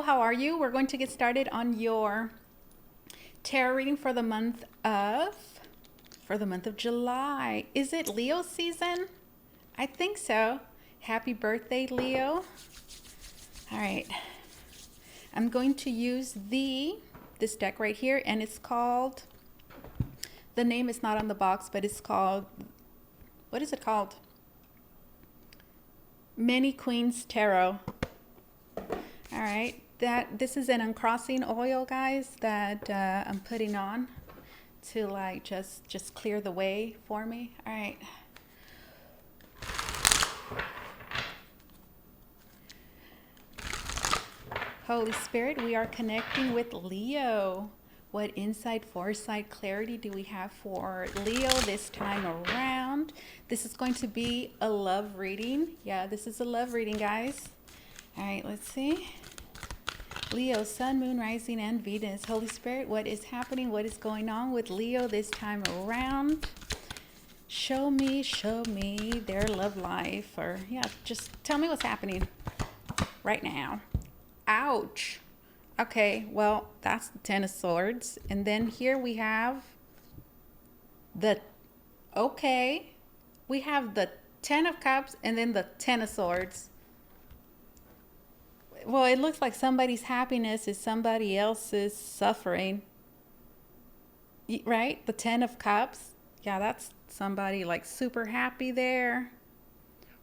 Leo, how are you? We're going to get started on your tarot reading for the month of July. Is it Leo season? I think so. Happy birthday, Leo. All right. I'm going to use this deck right here, and it's called, the name is not on the box, but it's called, what is it called? Many Queens Tarot. All right, this is an uncrossing oil, guys, that I'm putting on to like just clear the way for me. All right. Holy Spirit, we are connecting with Leo. What insight, foresight, clarity do we have for Leo this time around? This is going to be a love reading. Yeah, this is a love reading, guys. All right, let's see. Leo, Sun, Moon, Rising, and Venus. Holy Spirit, what is happening? What is going on with Leo this time around? Show me their love life. Or, yeah, just tell me what's happening right now. Ouch. Okay, well, that's the Ten of Swords. And then here we have we have the Ten of Cups and then the Ten of Swords. Well, it looks like somebody's happiness is somebody else's suffering. Right? The Ten of Cups. Yeah, that's somebody like super happy there.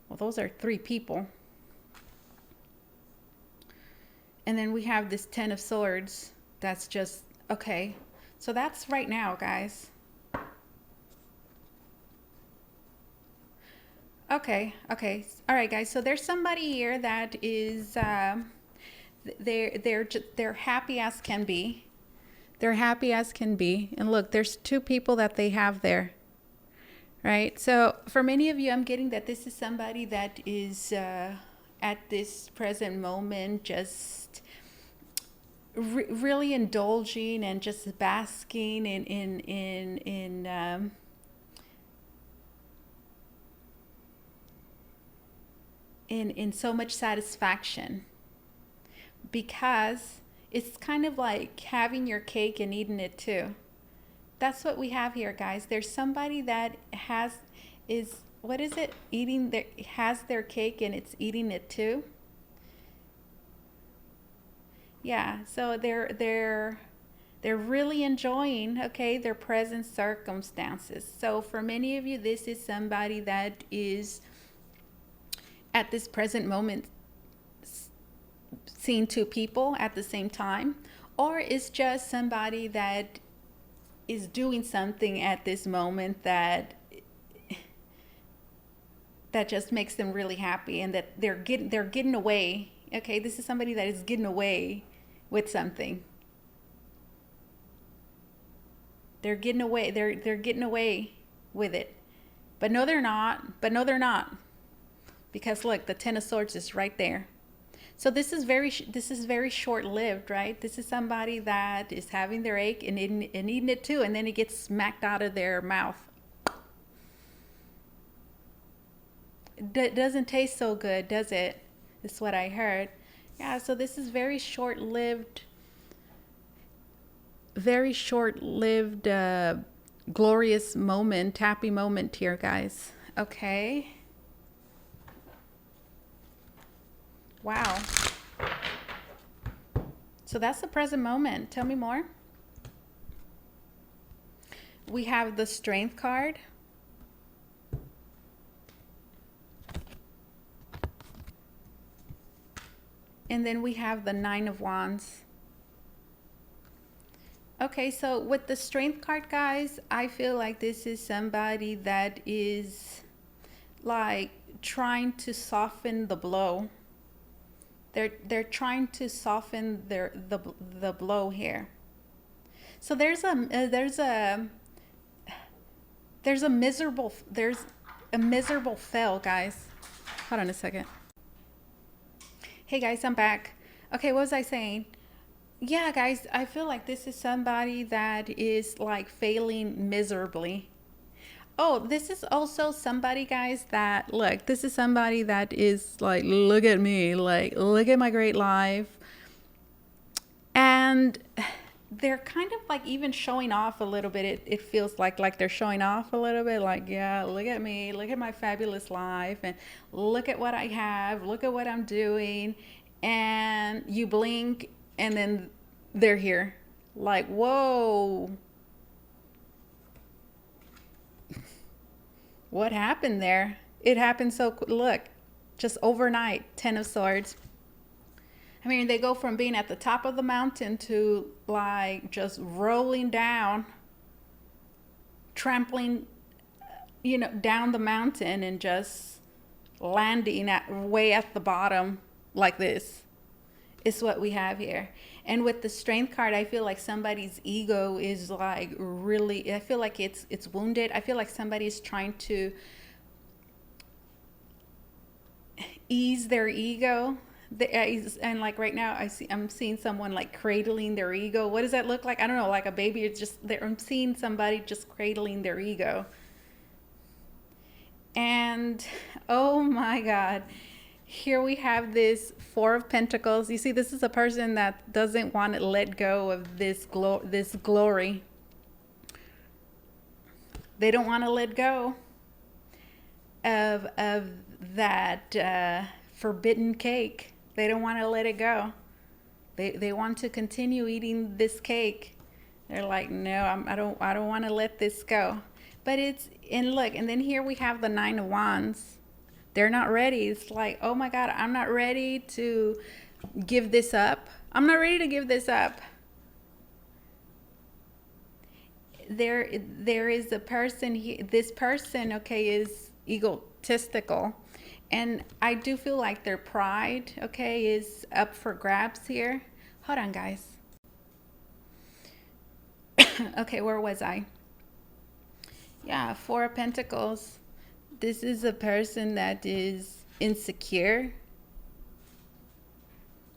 Well, those are three people. And then we have this Ten of Swords. That's just, okay. So that's right now, guys. Okay. All right, guys. So there's somebody here that is, they're happy as can be. They're happy as can be. And look, there's two people that they have there. Right? So for many of you, I'm getting that this is somebody that is, at this present moment, just really indulging and just basking in so much satisfaction, because it's kind of like having your cake and eating it too. That's what we have here, guys. There's somebody that has their cake and it's eating it too. Yeah, so they're really enjoying, okay, their present circumstances. So for many of you, this is somebody that is at this present moment seeing two people at the same time, or it's just somebody that is doing something at this moment that just makes them really happy, and that they're getting away. Okay, this is somebody that is getting away with something. They're getting away. They're getting away with it. But no, they're not. Because look, the Ten of Swords is right there. So this is very short-lived, right? This is somebody that is having their ache and eating it too, and then it gets smacked out of their mouth. It doesn't taste so good, does it? That's what I heard. Yeah, so this is very short-lived, glorious moment, happy moment here, guys. Okay. Wow. So that's the present moment. Tell me more. We have the Strength card. And then we have the Nine of Wands. Okay, so with the Strength card, guys, I feel like this is somebody that is like trying to soften the blow. They're trying to soften the blow here. So there's a miserable fail, guys. Hold on a second. Hey guys, I'm back. Okay, what was I saying? Yeah, guys, I feel like this is somebody that is like failing miserably. Oh, this is also somebody, guys, that, look, this is somebody that is like, look at me, like, look at my great life. And they're kind of like even showing off a little bit. It feels like they're showing off a little bit, like, yeah, look at me, look at my fabulous life, and look at what I have, look at what I'm doing. And you blink and then they're here, like, whoa, what happened there? It happened so look, just overnight. 10 of Swords. I mean, they go from being at the top of the mountain to like just rolling down, trampling, down the mountain and just landing at way at the bottom like this. Is what we have here. And with the Strength card, I feel like somebody's ego is like really, I feel like it's wounded. I feel like somebody's trying to ease their ego. And like right now I'm seeing someone like cradling their ego. What does that look like? I don't know, like a baby. It's just there. I'm seeing somebody just cradling their ego. And oh my God, here we have this Four of Pentacles. You see, this is a person that doesn't want to let go of this glory. They don't want to let go of that forbidden cake. They don't want to let it go. They want to continue eating this cake. They're like, no, I don't want to let this go. But look, and then here we have the Nine of Wands. They're not ready. It's like, oh my God, I'm not ready to give this up. I'm not ready to give this up. There is a person. This person, okay, is egotistical. And I do feel like their pride, okay, is up for grabs here. Hold on, guys. Okay, where was I? Yeah, Four of Pentacles. This is a person that is insecure.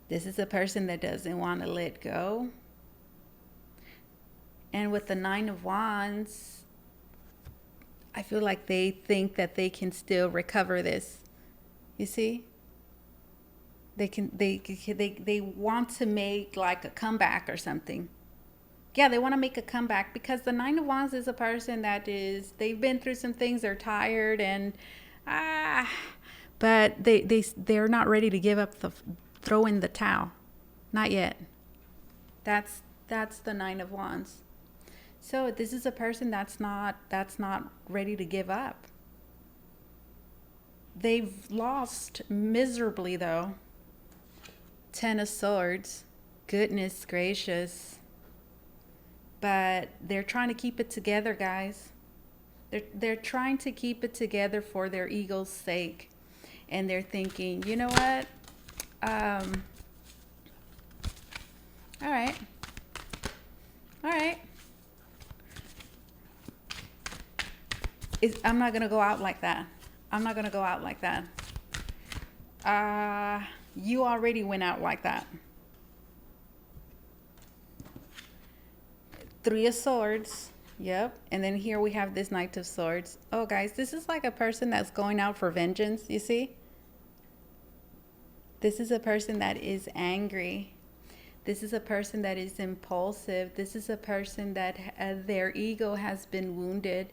This is a person that doesn't want to let go. And with the Nine of Wands, I feel like they think that they can still recover this. You see? They want to make like a comeback or something. Yeah, they want to make a comeback because the Nine of Wands is a person that they've been through some things, they're tired and but they're not ready to give up, throw in the towel. Not yet. That's the Nine of Wands. So this is a person that's not ready to give up. They've lost miserably though. 10 of Swords. Goodness gracious. But they're trying to keep it together, guys. They're trying to keep it together for their ego's sake. And they're thinking, you know what? All right. I'm not going to go out like that. I'm not going to go out like that. You already went out like that. Three of Swords. Yep. And then here we have this Knight of Swords. Oh, guys, this is like a person that's going out for vengeance, you see? This is a person that is angry. This is a person that is impulsive. This is a person that their ego has been wounded.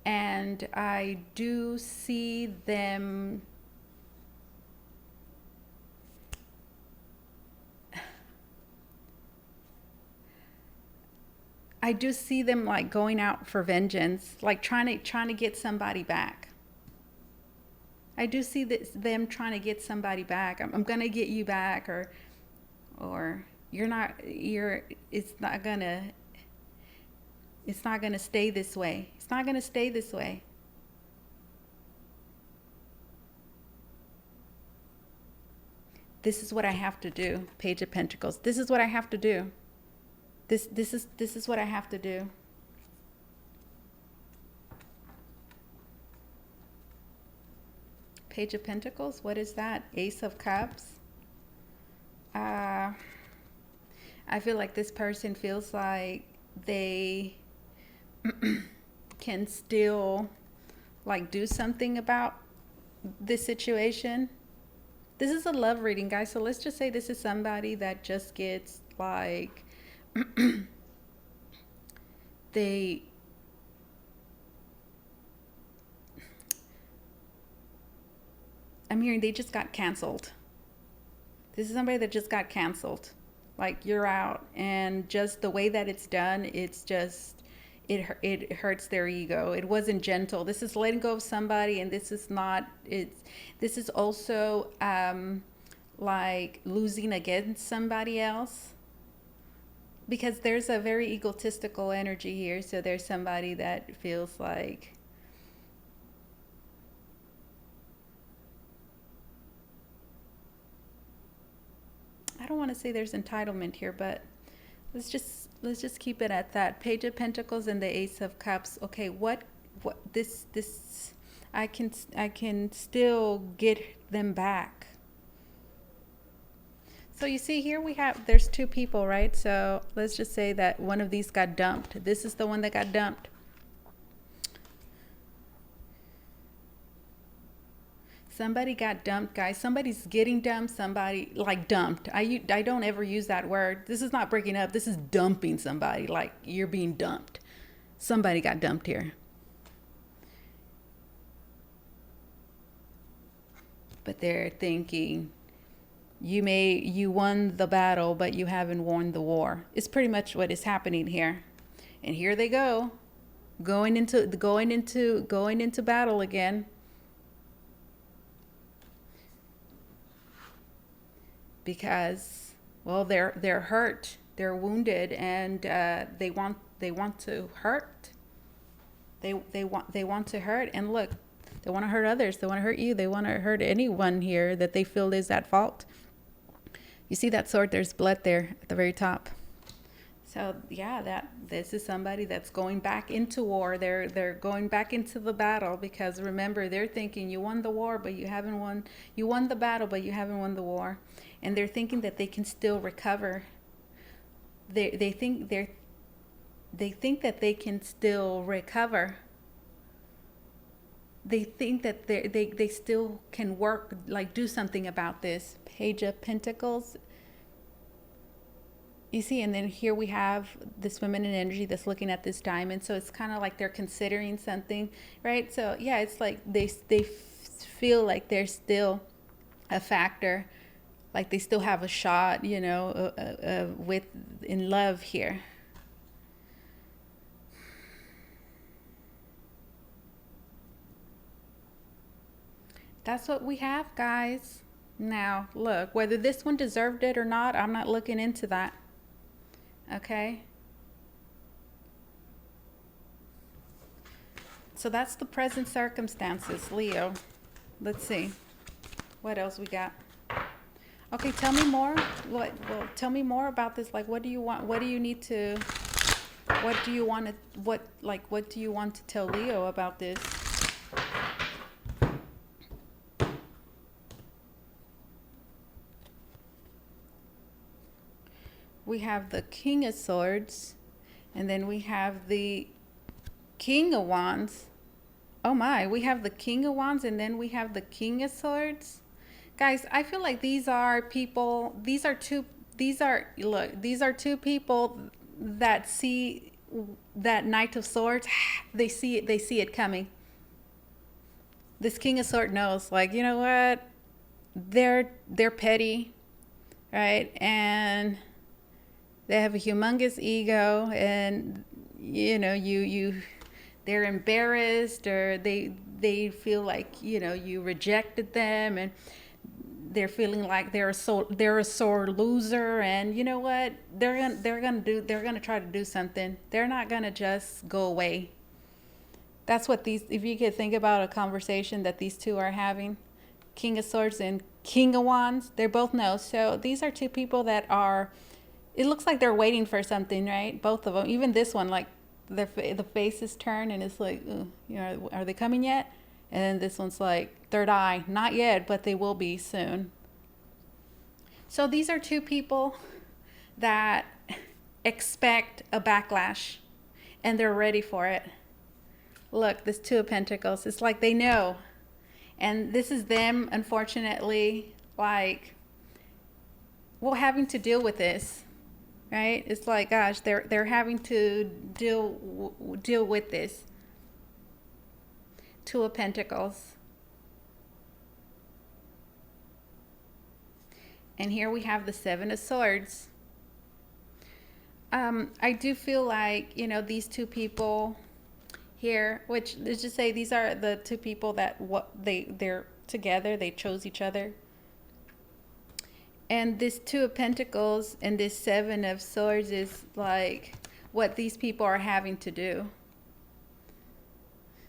And I do see them... I do see them like going out for vengeance, like trying to get somebody back. I do see them trying to get somebody back. I'm gonna get you back, or it's not gonna stay this way. It's not gonna stay this way. This is what I have to do. Page of Pentacles. This is what I have to do. This is what I have to do. Page of Pentacles. What is that? Ace of Cups. I feel like this person feels like they can still like do something about this situation. This is a love reading, guys. So let's just say this is somebody that just gets like they I'm hearing they just got canceled. This is somebody that just got canceled. Like, you're out, and just the way that it's done, it's just it hurts their ego. It wasn't gentle. This is letting go of somebody, and this is not. This is also like losing against somebody else, because there's a very egotistical energy here. So there's somebody that feels like, I don't want to say there's entitlement here, but let's just keep it at that. Page of Pentacles and the Ace of Cups. Okay, what this I can still get them back. So you see here there's two people, right? So let's just say that one of these got dumped. This is the one that got dumped. Somebody got dumped, guys. Somebody's getting dumped. Somebody, like, dumped. I don't ever use that word. This is not breaking up. This is dumping somebody. Like, you're being dumped. Somebody got dumped here. But they're thinking, you won the battle, but you haven't won the war. It's pretty much what is happening here. And here they go, going into battle again. Because, well, they're hurt, they're wounded, and they want to hurt. They want to hurt, and look, they want to hurt others. They want to hurt you. They want to hurt anyone here that they feel is at fault. You see that sword? There's blood there at the very top. So yeah, this is somebody that's going back into war. They're going back into the battle, because remember, they're thinking you won the war, but you haven't won. You won the battle, but you haven't won the war. And they're thinking that they can still recover. They think that they can still recover. They think that they still can work, like, do something about this. Page of Pentacles. You see, and then here we have this feminine energy that's looking at this diamond. So it's kind of like they're considering something, right? So yeah, it's like they feel like they're still a factor, like they still have a shot, with in love here. That's what we have, guys. Now, look, whether this one deserved it or not, I'm not looking into that. Okay? So that's the present circumstances, Leo. Let's see. What else we got? Okay, tell me more. Well, tell me more about this. Like, what do you want? What do you need to? What do you want to? What do you want to tell Leo about this? We have the King of Swords, and then we have the King of Wands. Oh my, we have the King of Wands, and then we have the King of Swords. Guys, I feel like these are people, these are two people that see that Knight of Swords. They see it coming. This King of Swords knows, like, you know what? They're petty, right? And they have a humongous ego, and they're embarrassed, or they feel like you rejected them, and they're feeling like they're a sore loser. And you know what? They're gonna try to do something. They're not gonna just go away. That's what if you could think about a conversation that these two are having, King of Swords and King of Wands, they both know. So these are two people that are, it looks like they're waiting for something, right? Both of them. Even this one, like, the face is turned, and it's like, are they coming yet? And then this one's like, third eye, not yet, but they will be soon. So these are two people that expect a backlash, and they're ready for it. Look, this Two of Pentacles, it's like they know. And this is them, unfortunately, like, having to deal with this. right? It's like, gosh, they're having to deal with this. Two of Pentacles. And here we have the Seven of Swords. I do feel like, you know, these two people here, which let's just say these are the two people that they're together, they chose each other. And this Two of Pentacles and this Seven of Swords is like what these people are having to do.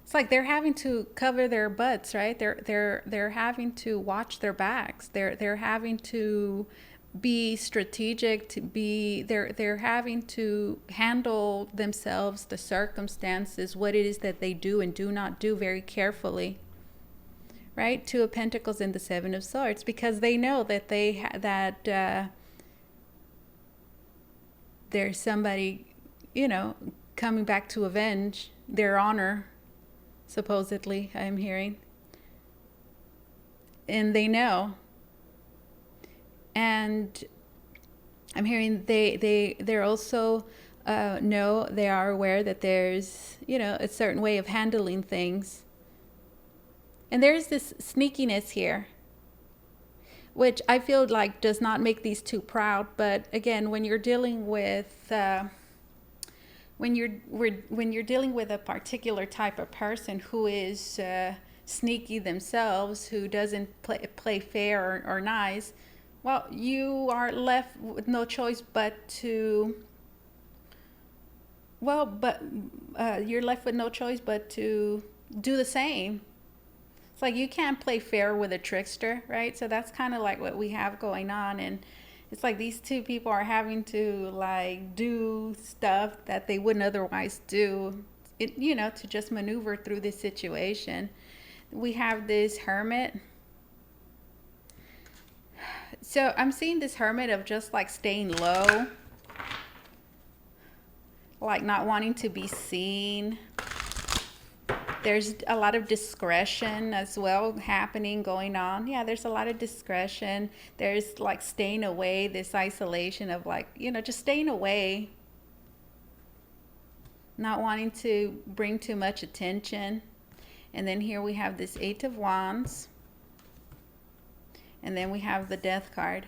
It's like they're having to cover their butts, right? They're having to watch their backs. They're having to be strategic, to be they're having to handle themselves, the circumstances, what it is that they do and do not do very carefully. Right? Two of Pentacles and the Seven of Swords, because they know that there's somebody, you know, coming back to avenge their honor, supposedly, I'm hearing. And they know. And I'm hearing they're also know, they are aware that there's, you know, a certain way of handling things. And there's this sneakiness here, which I feel like does not make these two proud. But again, when you're dealing with when you're dealing with a particular type of person who is sneaky themselves, who doesn't play fair or nice, well, you are left with no choice but to. You're left with no choice but to do the same. It's like you can't play fair with a trickster, right? So that's kind of like what we have going on. And it's like these two people are having to like do stuff that they wouldn't otherwise do, you know, to just maneuver through this situation. We have this Hermit. So I'm seeing this Hermit of just like staying low, like not wanting to be seen. There's a lot of discretion as well going on. Yeah, there's a lot of discretion. There's like staying away, this isolation of like, you know, just staying away. Not wanting to bring too much attention. And then here we have this Eight of Wands. And then we have the Death card.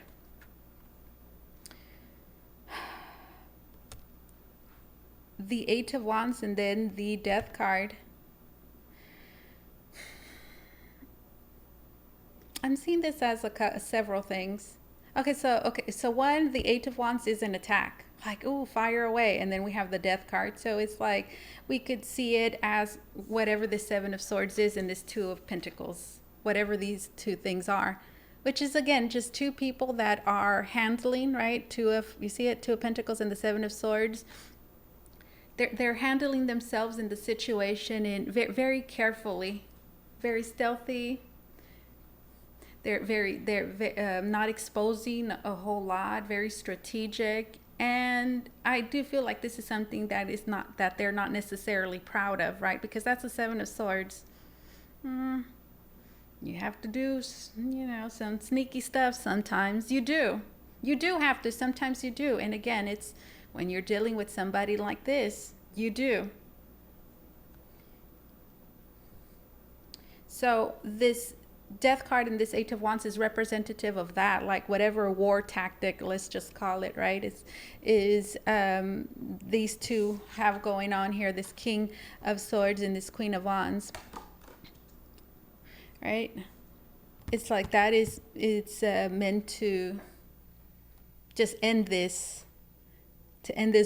The Eight of Wands and then the Death card. I'm seeing this as several things. Okay, so one, the Eight of Wands is an attack. Like, ooh, fire away. And then we have the Death card. So it's like we could see it as whatever the Seven of Swords is and this Two of Pentacles, whatever these two things are, which is, again, just two people that are handling, right? You see it, Two of Pentacles and the Seven of Swords. They're handling themselves in the situation in very carefully, very stealthy. They're not exposing a whole lot, very strategic. And I do feel like this is something that they're not necessarily proud of, right? Because that's the Seven of Swords. You have to do, you know, some sneaky stuff sometimes. You do have to. Sometimes you do. And again, it's when you're dealing with somebody like this, you do. So this Death card and this Eight of Wands is representative of that, like whatever war tactic, let's just call it, right? Is these two have going on here, this King of Swords and this Queen of Wands, right? It's like it's meant to just end this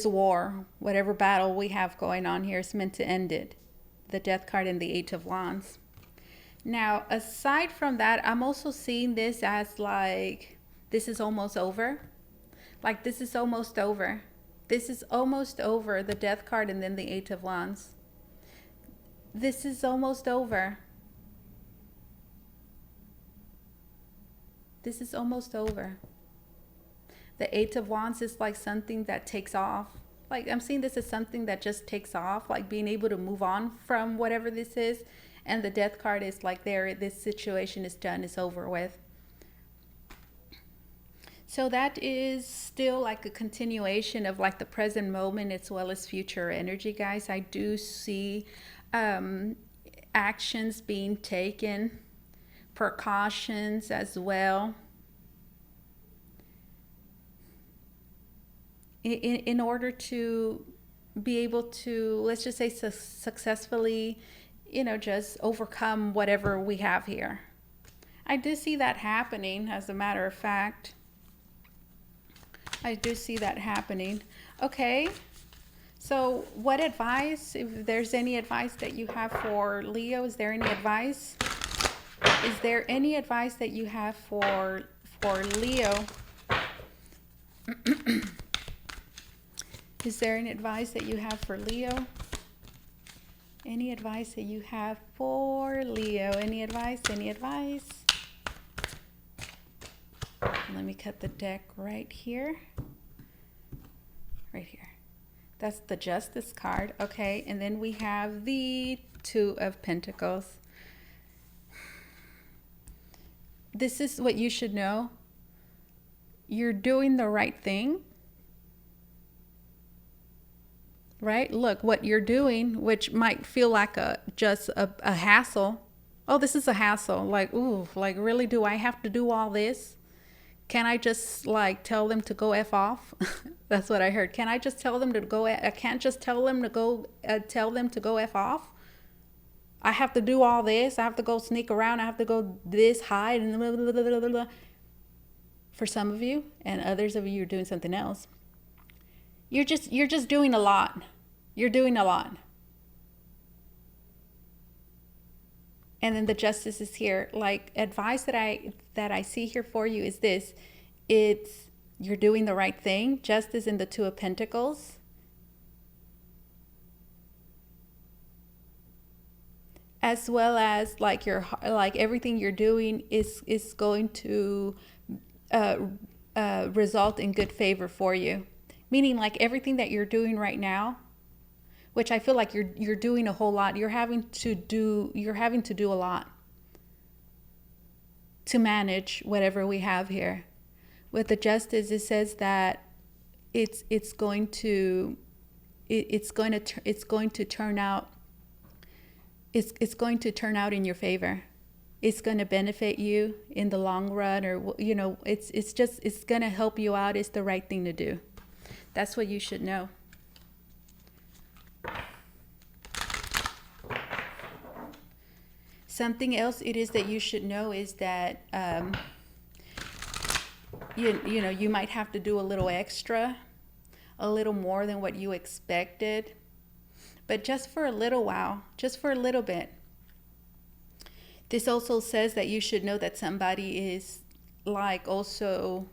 war, whatever battle we have going on here is meant to end it. The Death card and the Eight of Wands. Now, aside from that, I'm also seeing this as like, this is almost over. Like, this is almost over. This is almost over, the Death card and then the Eight of Wands. This is almost over. This is almost over. The Eight of Wands is like something that takes off. Like, I'm seeing this as something that just takes off, like being able to move on from whatever this is. And the Death card is like this situation is done, it's over with. So that is still like a continuation of like the present moment as well as future energy, guys. I do see um, actions being taken, precautions as well, in order to be able to, let's just say, successfully, just overcome whatever we have here. I do see that happening, as a matter of fact. I do see that happening. Okay. So what advice, if there's any advice that you have for Leo, is there any advice? Is there any advice that you have for Leo? Is there any advice that you have for Leo? Any advice that you have for Leo? Any advice? Any advice? Let me cut the deck right here. Right here. That's the Justice card. Okay, and then we have the Two of Pentacles. This is what you should know. You're doing the right thing. Right? Look, what you're doing, which might feel like just a hassle. Oh, this is a hassle. Like, ooh, like really, do I have to do all this? Can I just like tell them to go F off? That's what I heard. Can I just tell them to go? I can't just tell them to go, tell them to go F off. I have to do all this. I have to go sneak around. I have to go this, hide, and blah, blah, blah, blah, blah. For some of you, and others of you are doing something else. You're just doing a lot. You're doing a lot. And then the Justice is here. Like, advice that I see here for you is this. It's, you're doing the right thing. Justice in the Two of Pentacles. As well as like everything you're doing is going to result in good favor for you. Meaning, like, everything that you're doing right now, which I feel like you're doing a whole lot. You're having to do a lot to manage whatever we have here. With the Justice, it says that it's going to turn out in your favor. It's going to benefit you in the long run, or it's going to help you out. It's the right thing to do. That's what you should know. Something else it is that you should know is that you might have to do a little extra, a little more than what you expected, but just for a little while, just for a little bit. This also says that you should know that somebody is also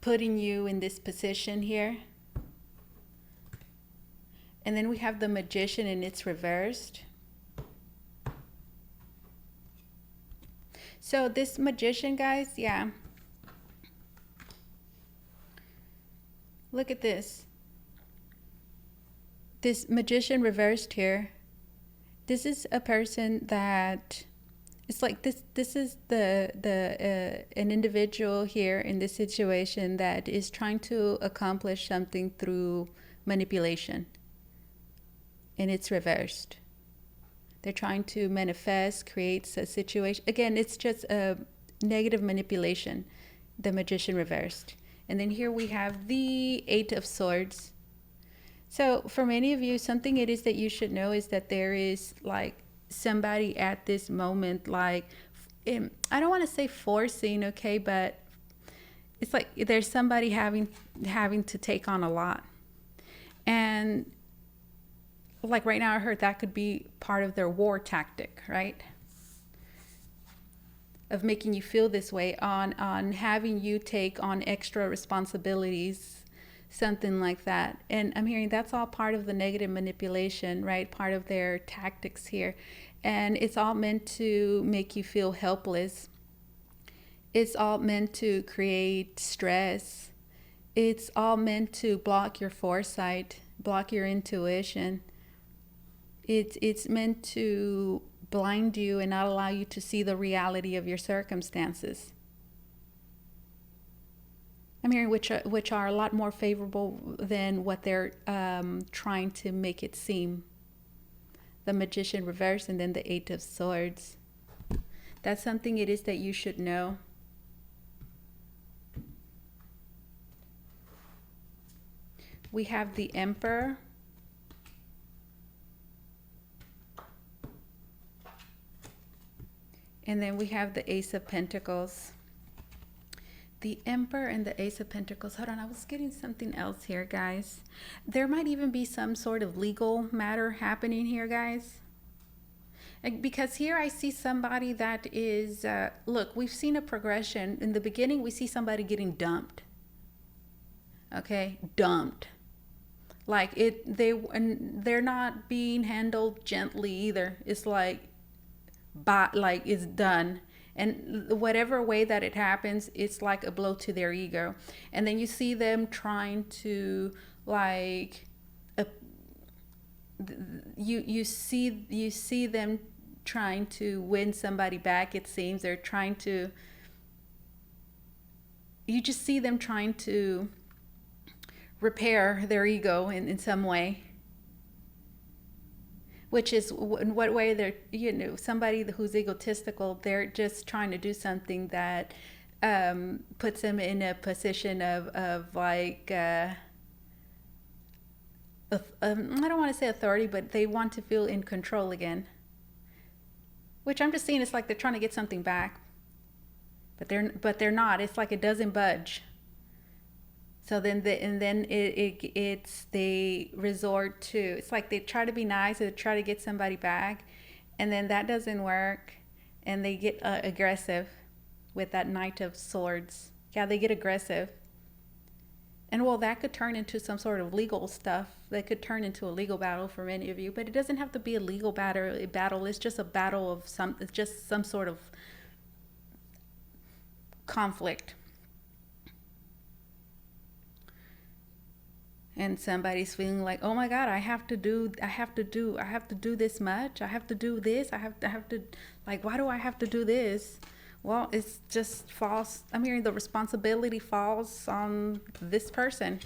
putting you in this position here. And then we have the Magician, and it's reversed. So this Magician, guys, yeah. Look at this. This Magician reversed here. This is a person that, it's like this is an individual here in this situation that is trying to accomplish something through manipulation. And it's reversed. They're trying to manifest, create a situation. Again, it's just a negative manipulation, the Magician reversed. And then here we have the Eight of Swords. So for many of you, something it is that you should know is that there is somebody at this moment, I don't want to say forcing, okay, but it's like there's somebody having to take on a lot. And like right now, I heard that could be part of their war tactic, right? Of making you feel this way, on having you take on extra responsibilities, something like that. And I'm hearing that's all part of the negative manipulation, right? Part of their tactics here. And it's all meant to make you feel helpless. It's all meant to create stress. It's all meant to block your foresight, block your intuition. It's meant to blind you and not allow you to see the reality of your circumstances. I'm hearing which are a lot more favorable than what they're trying to make it seem. The Magician reverse and then the Eight of Swords. That's something it is that you should know. We have the Emperor. And then we have the Ace of Pentacles. The Emperor and the Ace of Pentacles. Hold on, I was getting something else here, guys. There might even be some sort of legal matter happening here, guys. Because here I see somebody that is, look, we've seen a progression. In the beginning, we see somebody getting dumped. Okay, dumped. Like they're not being handled gently either. It's like, it's done. And whatever way that it happens, it's like a blow to their ego. And then you see them trying to like, you see them trying to win somebody back. It seems they're trying to, you just see them trying to repair their ego in some way. Which is in what way they're, you know, somebody who's egotistical, they're just trying to do something that puts them in a position of like, I don't want to say authority, but they want to feel in control again. Which I'm just seeing, it's like they're trying to get something back, but they're not. It's like it doesn't budge. So then they resort to, it's like they try to be nice or try to get somebody back, and then that doesn't work, and they get aggressive with that Knight of Swords. Yeah, they get aggressive. And well, that could turn into some sort of legal stuff. That could turn into a legal battle for many of you, but it doesn't have to be a legal battle. It's just a battle of it's just some sort of conflict. And somebody's feeling like, oh my God, I have to do this much. I have to do this. I have to, like, why do I have to do this? Well, it's just falls. I'm hearing the responsibility falls on this person.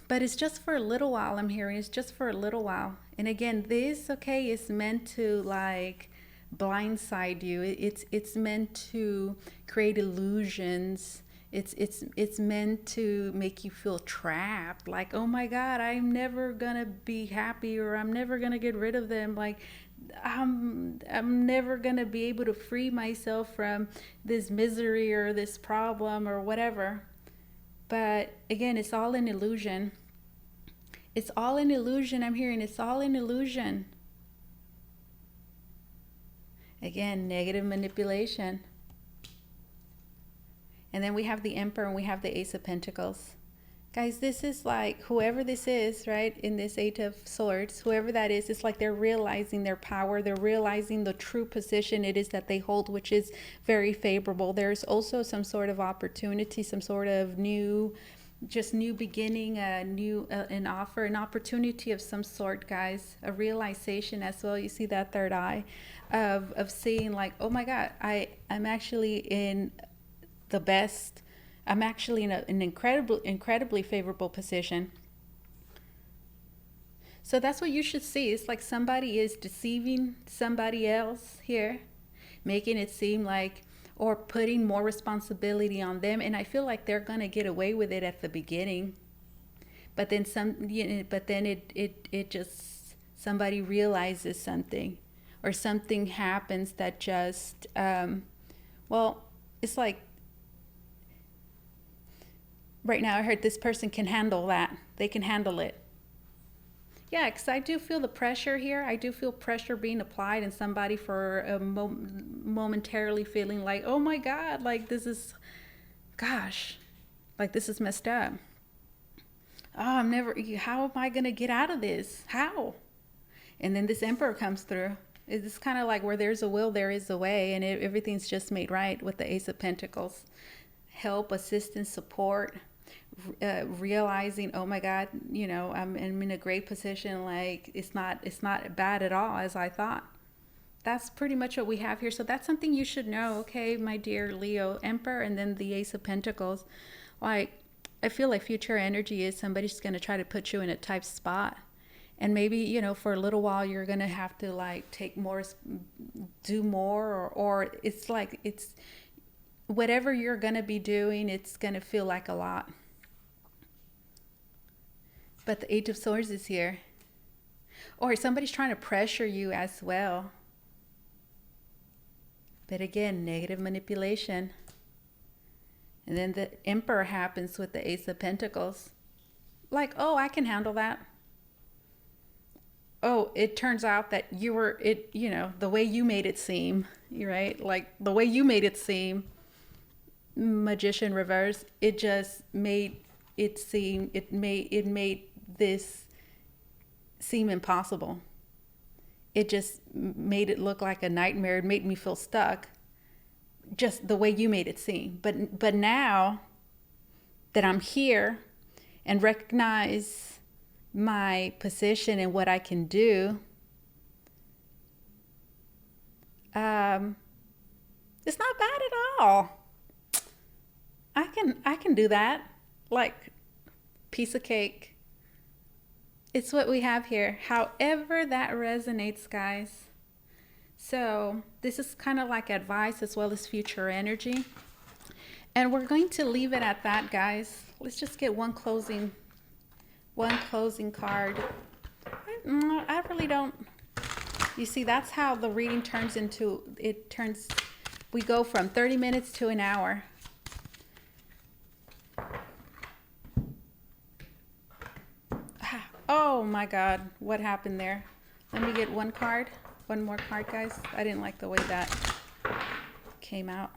But it's just for a little while. I'm hearing it's just for a little while. And again, this, okay, is meant to like blindside you. It's meant to create illusions. It's meant to make you feel trapped, like, oh my God, I'm never gonna be happy, or I'm never gonna get rid of them, like I'm never gonna be able to free myself from this misery or this problem or whatever. But again, it's all an illusion. It's all an illusion. I'm hearing it's all an illusion. Again, negative manipulation. And then we have the Emperor and we have the Ace of Pentacles. Guys, this is like, whoever this is, right, in this Eight of Swords, whoever that is, it's like they're realizing their power. They're realizing the true position it is that they hold, which is very favorable. There's also some sort of opportunity, some sort of new beginning, an offer, an opportunity of some sort, guys. A realization as well. You see that third eye of seeing like, oh my God, I'm actually in the best. I'm actually in an incredibly favorable position. So that's what you should see. It's like somebody is deceiving somebody else here, making it seem like, or putting more responsibility on them. And I feel like they're gonna get away with it at the beginning, but then it just, somebody realizes something, or something happens that just, well, it's like, right now I heard this person can handle that. They can handle it. Yeah, because I do feel the pressure here. I do feel pressure being applied, and somebody for momentarily feeling like, oh my God, like this is, gosh, like this is messed up. Oh, how am I going to get out of this? How? And then this Emperor comes through. It's kind of like where there's a will, there is a way, and everything's just made right with the Ace of Pentacles. Help, assistance, support. Realizing, oh my God, you know, I'm in a great position. Like it's not bad at all as I thought. That's pretty much what we have here. So that's something you should know, okay, my dear Leo, Emperor, and then the Ace of Pentacles. Like, I feel like future energy is somebody's going to try to put you in a tight spot. And maybe, you know, for a little while, you're going to have to like take more, do more, or it's like, it's whatever you're going to be doing, it's going to feel like a lot. But the Eight of Swords is here. Or somebody's trying to pressure you as well. But again, negative manipulation. And then the Emperor happens with the Ace of Pentacles. Like, oh, I can handle that. Oh, it turns out that you know, the way you made it seem, right? Like the way you made it seem, Magician reverse, it just made it seem, it made this seem impossible. It just made it look like a nightmare. It made me feel stuck. Just the way you made it seem. But now that I'm here and recognize my position and what I can do, it's not bad at all. I can do that. Like, piece of cake. It's what we have here. However that resonates, guys. So this is kind of like advice as well as future energy. And we're going to leave it at that, guys. Let's just get one closing card. I really don't. You see, that's how the reading turns into, we go from 30 minutes to an hour. Oh my God, what happened there? Let me get one more card, guys. I didn't like the way that came out.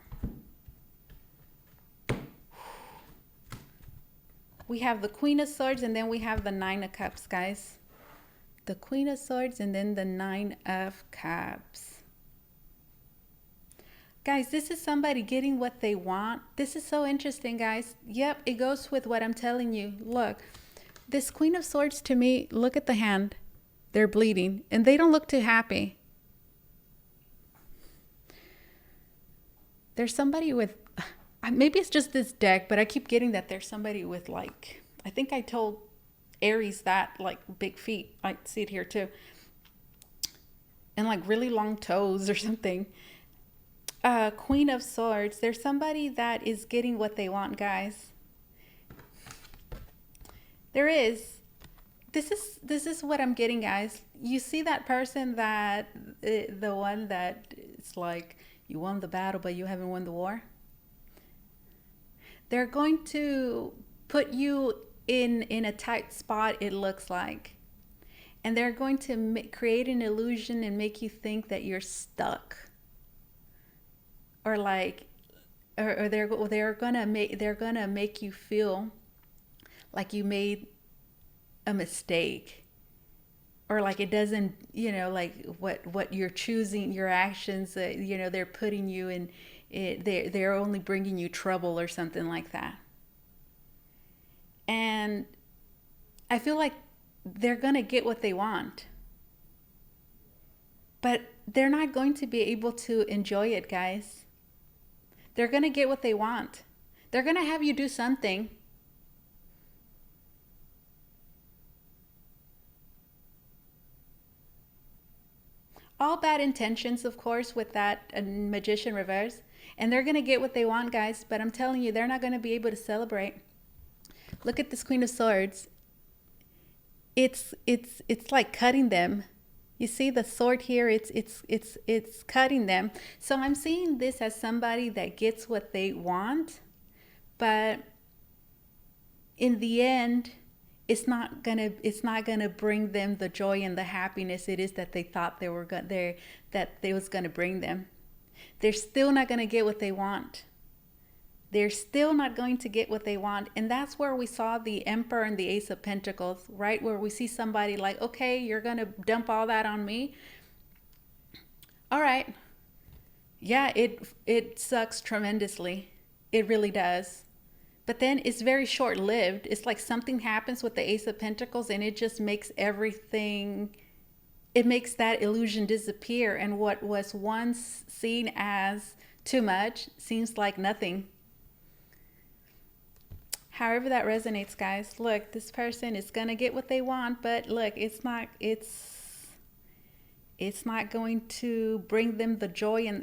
We have the Queen of Swords, and then we have the Nine of Cups, guys. The Queen of Swords, and then the Nine of Cups. Guys, this is somebody getting what they want. This is so interesting, guys. Yep, it goes with what I'm telling you. Look, this Queen of Swords, to me, look at the hand. They're bleeding, and they don't look too happy. There's somebody with... Maybe it's just this deck, but I keep getting that there's somebody with, like, I think I told Aries that, like, big feet. I see it here too. And like really long toes or something. Queen of Swords. There's somebody that is getting what they want, guys. There is. This is what I'm getting, guys. You see that person that, the one that it's like, you won the battle, but you haven't won the war? They're going to put you in a tight spot, it looks like. And they're going to create an illusion and make you think that you're stuck. Or like, or they're gonna make you feel like you made a mistake. Or like it doesn't, you know, like what you're choosing, your actions, you know, they're putting you in, they're only bringing you trouble or something like that. And I feel like they're going to get what they want. But they're not going to be able to enjoy it, guys. They're going to get what they want. They're going to have you do something. All bad intentions, of course, with that Magician reverse. And they're going to get what they want, guys. But I'm telling you, they're not going to be able to celebrate. Look at this Queen of Swords. It's like cutting them. You see the sword here? It's cutting them. So I'm seeing this as somebody that gets what they want. But in the end, it's not gonna bring them the joy and the happiness it is that they thought they was gonna bring them. They're still not gonna get what they want. They're still not going to get what they want. And that's where we saw the Emperor and the Ace of Pentacles, right? Where we see somebody like, okay, you're gonna dump all that on me. All right. Yeah, it sucks tremendously. It really does. But then it's very short-lived. It's like something happens with the Ace of Pentacles and it just makes everything it makes that illusion disappear, and what was once seen as too much seems like nothing. However that resonates, guys. Look, this person is gonna get what they want, but look, it's not going to bring them the joy, and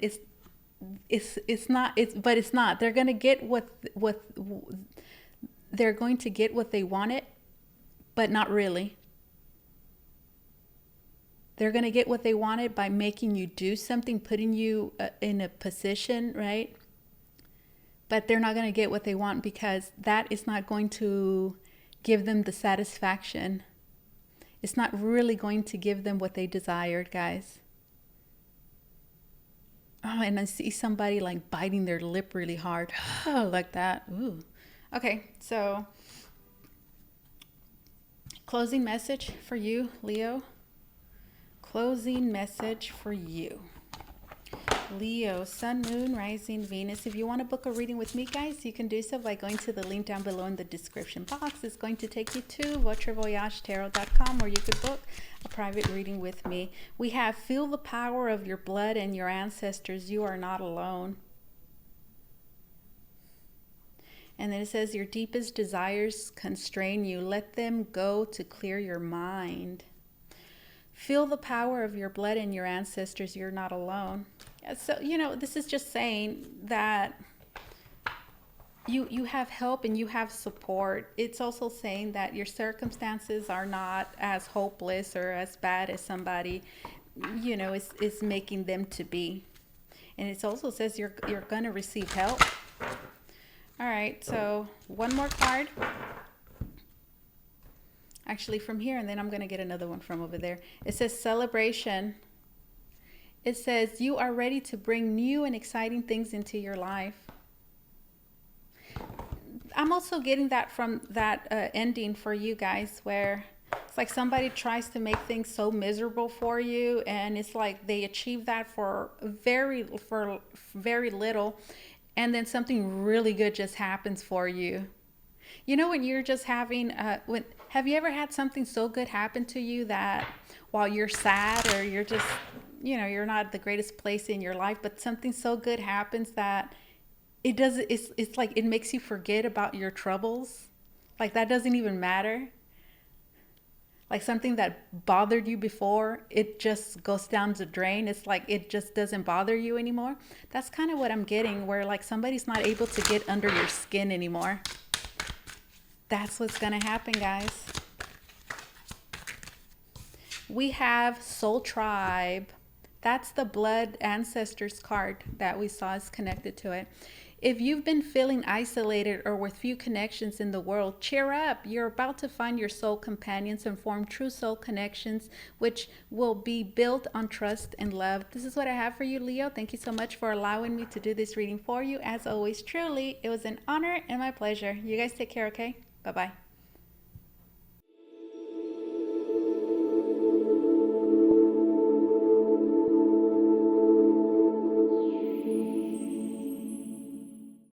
it's not. They're gonna get what they're going to get what they wanted, but not really. They're going to get what they wanted by making you do something, putting you in a position, right? But they're not going to get what they want, because that is not going to give them the satisfaction. It's not really going to give them what they desired, guys. Oh, and I see somebody like biting their lip really hard. Oh, like that. Ooh. Okay, so closing message for you, Leo. Closing message for you, Leo, Sun, Moon, Rising, Venus. If you want to book a reading with me, guys, you can do so by going to the link down below in the description box. It's going to take you to Votre where you could book a private reading with me. We have feel the power of your blood and your ancestors. You are not alone. And then it says your deepest desires constrain you. Let them go to clear your mind. Feel the power of your blood and your ancestors. You're not alone. So, this is just saying that you have help and you have support. It's also saying that your circumstances are not as hopeless or as bad as somebody, is making them to be. And it also says you're going to receive help. All right, so one more card. Actually from here, and then I'm going to get another one from over there. It says celebration. It says you are ready to bring new and exciting things into your life. I'm also getting that from that ending for you guys, where it's like somebody tries to make things so miserable for you, and it's like they achieve that for very little, and then something really good just happens for you. When you're just having, have you ever had something so good happen to you that while you're sad, or you're just, you're not the greatest place in your life, but something so good happens that it's like it makes you forget about your troubles. Like that doesn't even matter. Like something that bothered you before, it just goes down the drain. It's like it just doesn't bother you anymore. That's kind of what I'm getting, where like somebody's not able to get under your skin anymore. That's what's going to happen, guys. We have Soul Tribe. That's the blood ancestors card that we saw is connected to it. If you've been feeling isolated or with few connections in the world, cheer up. You're about to find your soul companions and form true soul connections, which will be built on trust and love. This is what I have for you, Leo. Thank you so much for allowing me to do this reading for you. As always, truly, it was an honor and my pleasure. You guys take care, okay? Bye-bye.